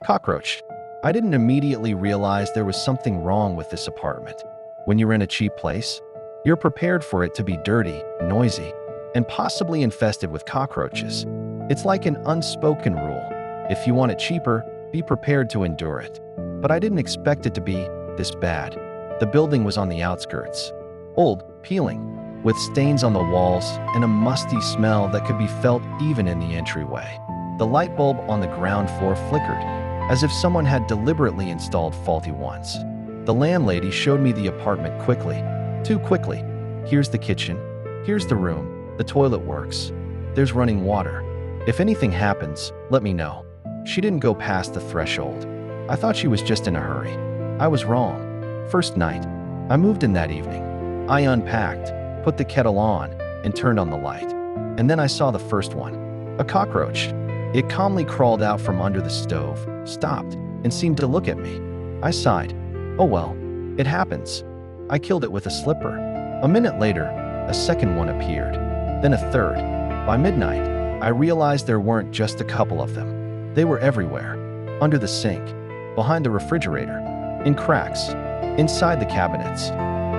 Cockroach. I didn't immediately realize there was something wrong with this apartment. When you're in a cheap place, you're prepared for it to be dirty, noisy, and possibly infested with cockroaches. It's like an unspoken rule. If you want it cheaper, be prepared to endure it. But I didn't expect it to be this bad. The building was on the outskirts. Old, peeling, with stains on the walls and a musty smell that could be felt even in the entryway. The light bulb on the ground floor flickered, as if someone had deliberately installed faulty ones. The landlady showed me the apartment quickly, too quickly. Here's the kitchen, here's the room, the toilet works, there's running water. If anything happens, let me know. She didn't go past the threshold. I thought she was just in a hurry. I was wrong. First night, I moved in that evening. I unpacked, put the kettle on, and turned on the light. And then I saw the first one, a cockroach. It calmly crawled out from under the stove, stopped, and seemed to look at me. I sighed. Oh well, it happens. I killed it with a slipper. A minute later, a second one appeared, then a third. By midnight, I realized there weren't just a couple of them. They were everywhere, under the sink, behind the refrigerator, in cracks, inside the cabinets.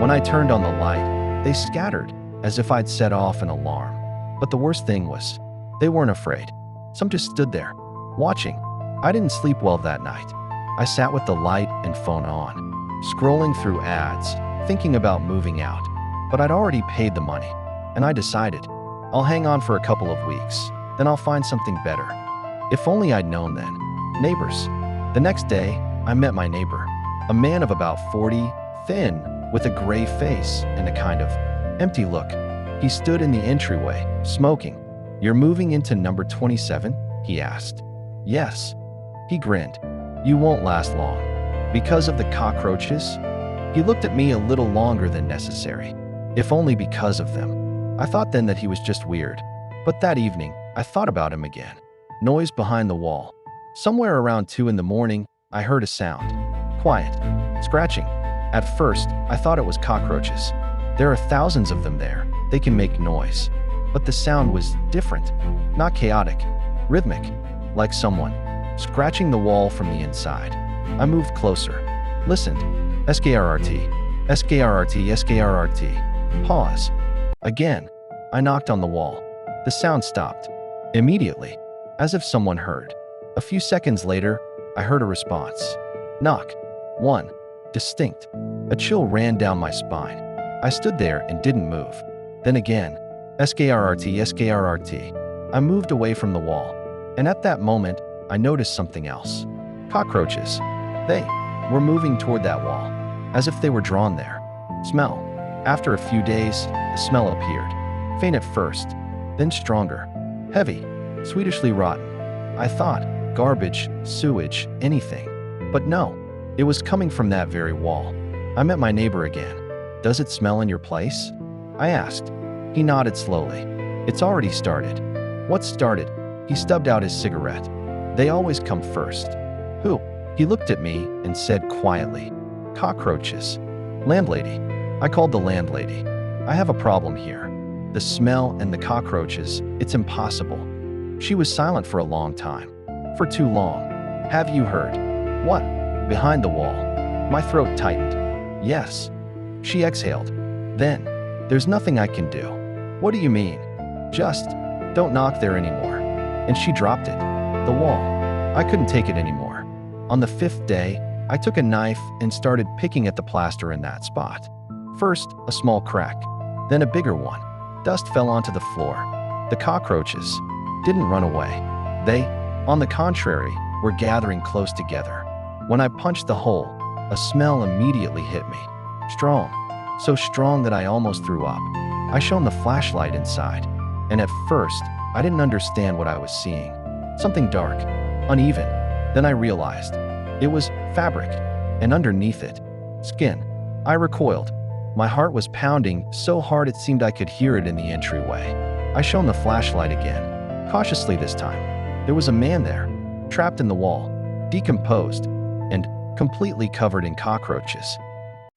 When I turned on the light, they scattered, as if I'd set off an alarm. But the worst thing was, they weren't afraid. Some just stood there, watching. I didn't sleep well that night. I sat with the light and phone on, scrolling through ads, thinking about moving out. But I'd already paid the money, and I decided, I'll hang on for a couple of weeks, then I'll find something better. If only I'd known then. Neighbors. The next day, I met my neighbor, a man of about 40, thin, with a gray face and a kind of empty look. He stood in the entryway, smoking. "You're moving into number 27? He asked. "Yes." He grinned. "You won't last long. Because of the cockroaches?" He looked at me a little longer than necessary. If only because of them. I thought then that he was just weird. But that evening, I thought about him again. Noise behind the wall. Somewhere around 2 in the morning, I heard a sound. Quiet. Scratching. At first, I thought it was cockroaches. There are thousands of them there. They can make noise. But the sound was different. Not chaotic. Rhythmic. Like someone scratching the wall from the inside. I moved closer. Listened. SKRRT. SKRRT. SKRRT. Pause. Again. I knocked on the wall. The sound stopped. Immediately. As if someone heard. A few seconds later, I heard a response. Knock. 1. Distinct. A chill ran down my spine. I stood there and didn't move. Then again. SKRRT. SKRRT. I moved away from the wall. And at that moment, I noticed something else. Cockroaches. They were moving toward that wall, as if they were drawn there. Smell. After a few days, the smell appeared. Faint at first, then stronger. Heavy. Swedishly rotten. I thought, garbage, sewage, anything. But no, it was coming from that very wall. I met my neighbor again. "Does it smell in your place?" I asked. He nodded slowly. "It's already started." "What started?" He stubbed out his cigarette. "They always come first." "Who?" He looked at me and said quietly, "Cockroaches." "Landlady." I called the landlady. "I have a problem here. The smell and the cockroaches, it's impossible." She was silent for a long time. For too long. "Have you heard?" "What?" "Behind the wall." My throat tightened. "Yes." She exhaled. "Then, there's nothing I can do." "What do you mean?" "Just, don't knock there anymore." And she dropped it. The wall. I couldn't take it anymore. On the 5th day, I took a knife and started picking at the plaster in that spot. First, a small crack, then a bigger one. Dust fell onto the floor. The cockroaches didn't run away. They, on the contrary, were gathering close together. When I punched the hole, a smell immediately hit me. Strong. So strong that I almost threw up. I shone the flashlight inside, and at first, I didn't understand what I was seeing. Something dark, uneven. Then I realized it was fabric, and underneath it, skin. I recoiled. My heart was pounding so hard it seemed I could hear it in the entryway. I shone the flashlight again, cautiously this time. There was a man there, trapped in the wall, decomposed, and completely covered in cockroaches.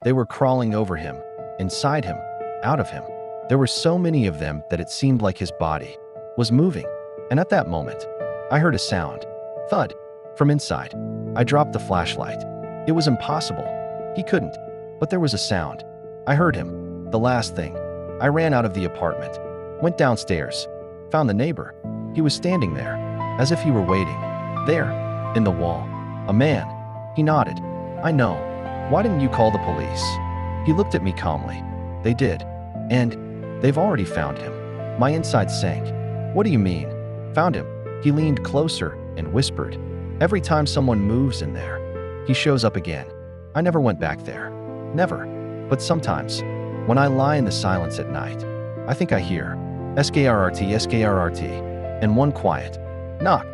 They were crawling over him, inside him, out of him. There were so many of them that it seemed like his body was moving. And at that moment, I heard a sound. Thud. From inside, I dropped the flashlight. It was impossible. He couldn't. But there was a sound. I heard him. The last thing. I ran out of the apartment. Went downstairs. Found the neighbor. He was standing there, as if he were waiting. There, in the wall. A man. He nodded. I know. Why didn't you call the police? He looked at me calmly. They did. And they've already found him. My inside sank. What do you mean? Found him. He leaned closer and whispered. Every time someone moves in there, he shows up again. I never went back there. Never. But sometimes, when I lie in the silence at night, I think I hear SKRRT, SKRRT, and one quiet knock.